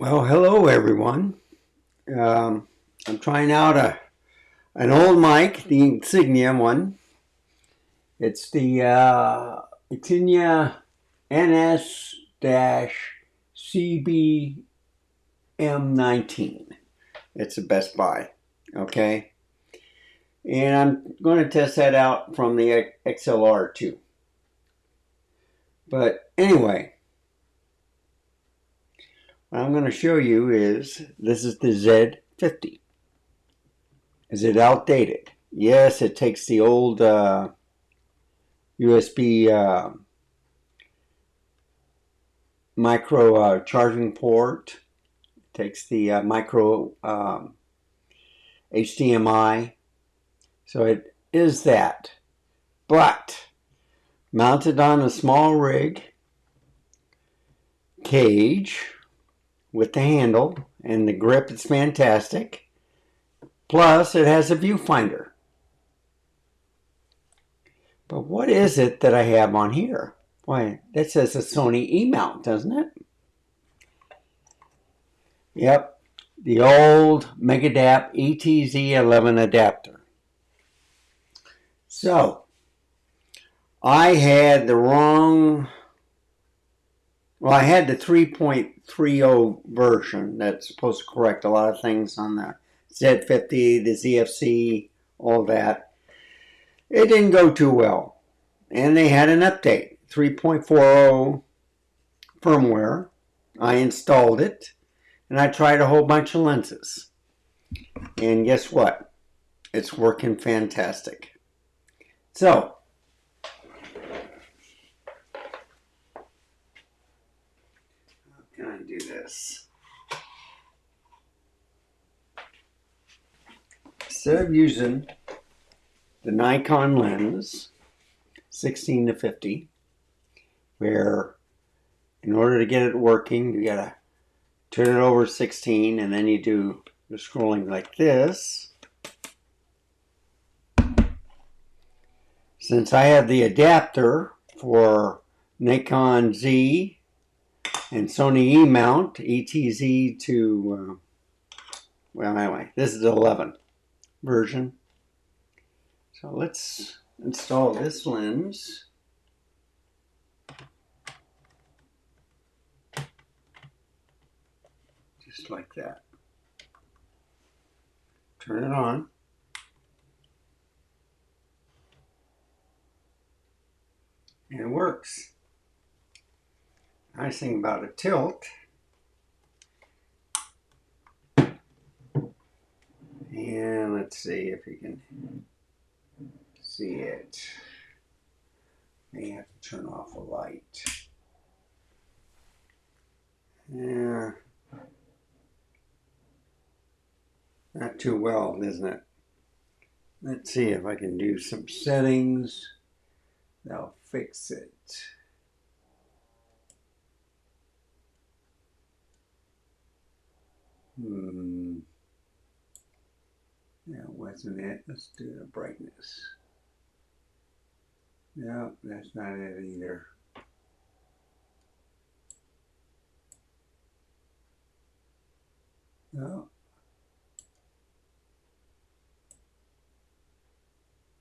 Well, hello everyone. I'm trying out an old mic, the Insignia one. It's the Insignia NS-CBM19. It's a Best Buy, okay? And I'm going to test that out from the XLR too. But anyway, what I'm going to show you is this is the Z50. Is it outdated? Yes, it takes the old USB micro charging port. It takes the micro HDMI. So it is that. But mounted on a small rig cage with the handle and the grip is fantastic. Plus it has a viewfinder. But what is it that I have on here? Boy, that says a Sony E-mount, doesn't it? Yep, the old Megadap ETZ-11 adapter. So, I had the wrong, well, I had the 3.30 version that's supposed to correct a lot of things on the Z50, the ZFC, all that. It didn't go too well. And they had an update, 3.40 firmware. I installed it, and I tried a whole bunch of lenses. And guess what? It's working fantastic. So, how can I do this? Instead of using the Nikon lens, 16 to 50, where in order to get it working, you gotta turn it over 16 and then you do the scrolling like this. Since I have the adapter for Nikon Z and Sony E-mount, ETZ to, well anyway, this is the 11 version. So let's install this lens. Just like that. Turn it on. And it works. Nice thing about a tilt, and let's see if you can see it. May have to turn off a light. Yeah, not too well, isn't it? Let's see if I can do some settings. That'll fix it. That wasn't it. Let's do the brightness. No, that's not it either. No.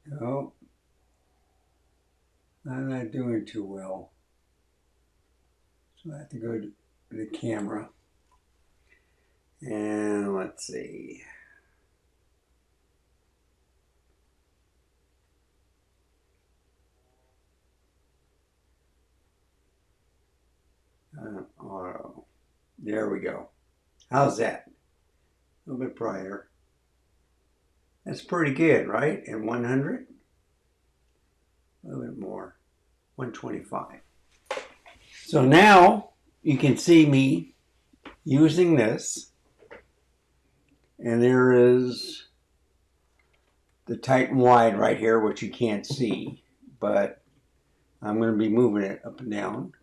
No. I'm not doing too well. So I have to go to the camera. And let's see. Auto. There we go. How's that? A little bit brighter. That's pretty good, right? And 100? A little bit more. 125. So now you can see me using this. And there is the tight and wide right here, which you can't see. But I'm going to be moving it up and down.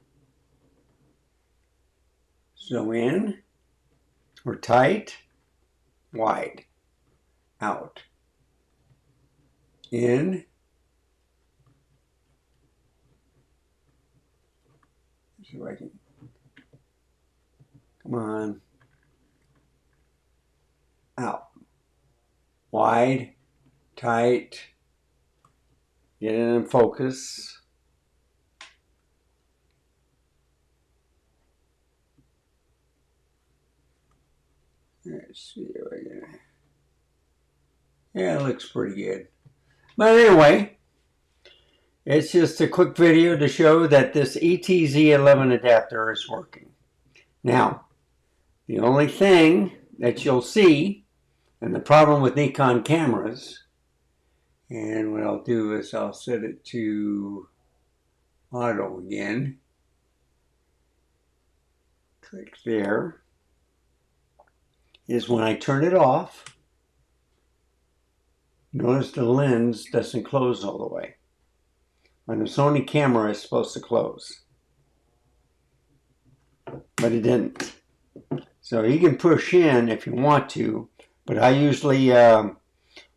So in, or tight, wide, out, in, see if I can, come on, out. Wide, tight, get it in focus. Let's see if I can. Yeah, it looks pretty good. But anyway, it's just a quick video to show that this ETZ-11 adapter is working. Now, the only thing that you'll see, and the problem with Nikon cameras, and what I'll do is I'll set it to auto again. Click there. Is when I turn it off, notice the lens doesn't close all the way. On the Sony camera, it's supposed to close, but it didn't. So you can push in if you want to, but I usually,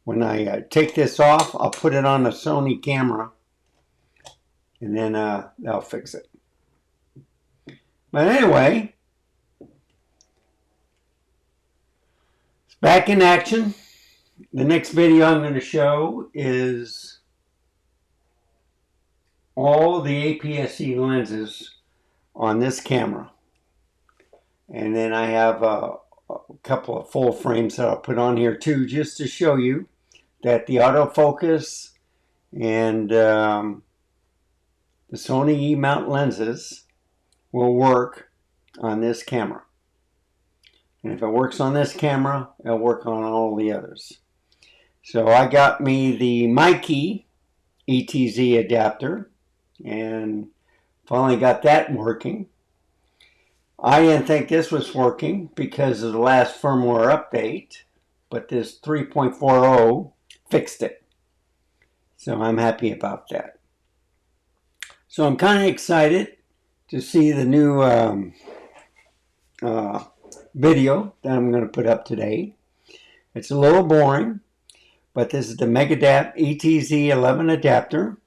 when I take this off, I'll put it on the Sony camera, and then that'll fix it. But anyway, it's back in action. The next video I'm going to show is all the APS-C lenses on this camera. And then I have a couple of full frames that I'll put on here too, just to show you that the autofocus and the Sony E-mount lenses will work on this camera. And if it works on this camera, it'll work on all the others. So I got me the Mikey ETZ adapter and finally got that working. I didn't think this was working because of the last firmware update, but this 3.40 fixed it. So I'm happy about that. So I'm kind of excited to see the new video that I'm going to put up today. It's a little boring, but this is the Megadap ETZ-11 adapter.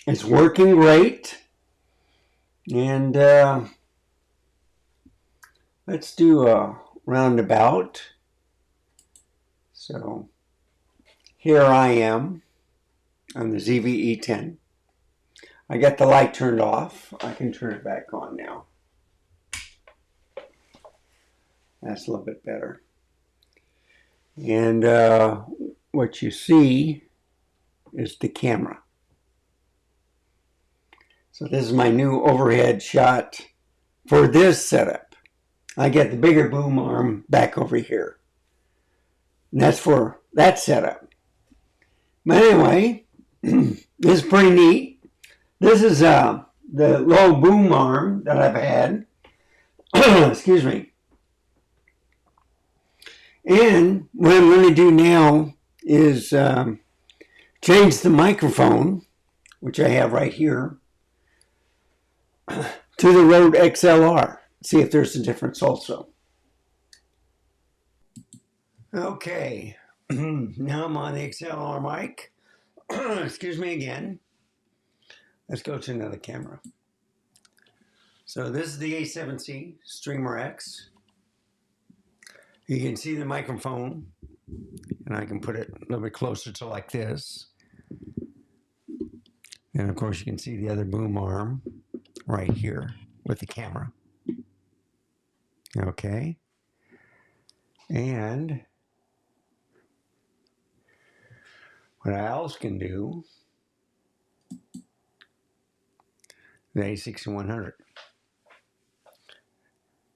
It's working great. And let's do a roundabout. So here I am on the ZV-E10. I got the light turned off. I can turn it back on now. That's a little bit better. And what you see is the camera. So this is my new overhead shot for this setup. I get the bigger boom arm back over here. And that's for that setup. But anyway, this is pretty neat. This is the low boom arm that I've had. Excuse me. And what I'm going to do now is change the microphone, which I have right here, to the Rode XLR. See if there's a difference also. Okay, now I'm on the XLR mic. Excuse me again. Let's go to another camera. So this is the A7C Streamer X. You can see the microphone, and I can put it a little bit closer to like this. And of course you can see the other boom arm right here with the camera. Okay. And what I else can do, the A6100.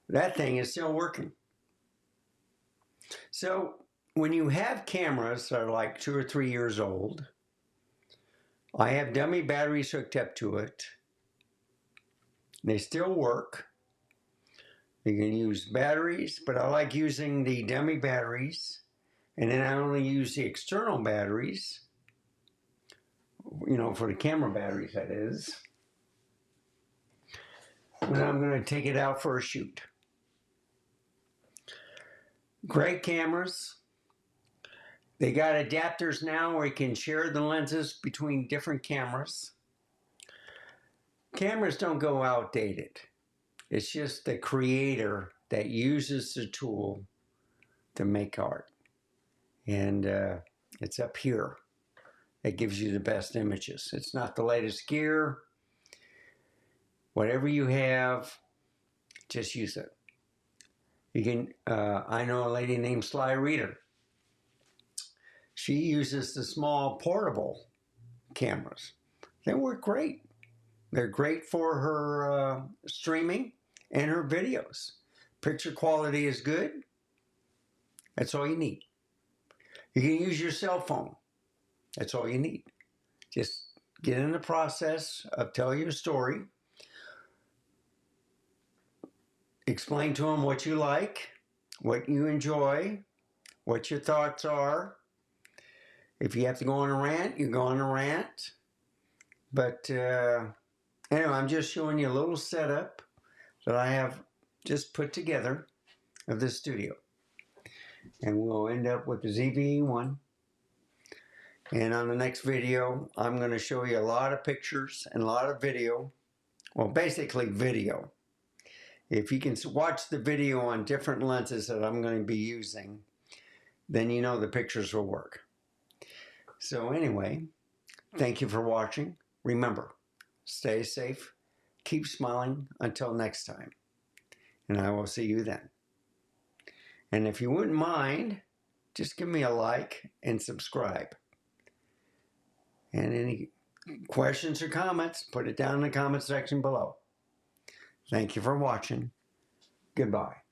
That thing is still working. So when you have cameras that are like 2 or 3 years old, I have dummy batteries hooked up to it. They still work. You can use batteries, but I like using the dummy batteries, and then I only use the external batteries, you know, for the camera batteries, that is, when I'm going to take it out for a shoot. Great cameras. They got adapters now where you can share the lenses between different cameras. Cameras don't go outdated. It's just the creator that uses the tool to make art. And it's up here. It gives you the best images. It's not the latest gear. Whatever you have, just use it. You can. I know a lady named Sly Reader. She uses the small portable cameras. They work great. They're great for her streaming and her videos. Picture quality is good. That's all you need. You can use your cell phone. That's all you need. Just get in the process of telling your story. Explain to them what you like, what you enjoy, what your thoughts are. If you have to go on a rant, you go on a rant. But anyway, I'm just showing you a little setup that I have just put together of this studio. And we'll end up with the ZV-1. And on the next video, I'm going to show you a lot of pictures and a lot of video. Well, basically video. If you can watch the video on different lenses that I'm going to be using, then you know the pictures will work. So anyway, thank you for watching. Remember, stay safe, keep smiling until next time. And I will see you then. And if you wouldn't mind, just give me a like and subscribe. And any questions or comments, put it down in the comment section below. Thank you for watching. Goodbye.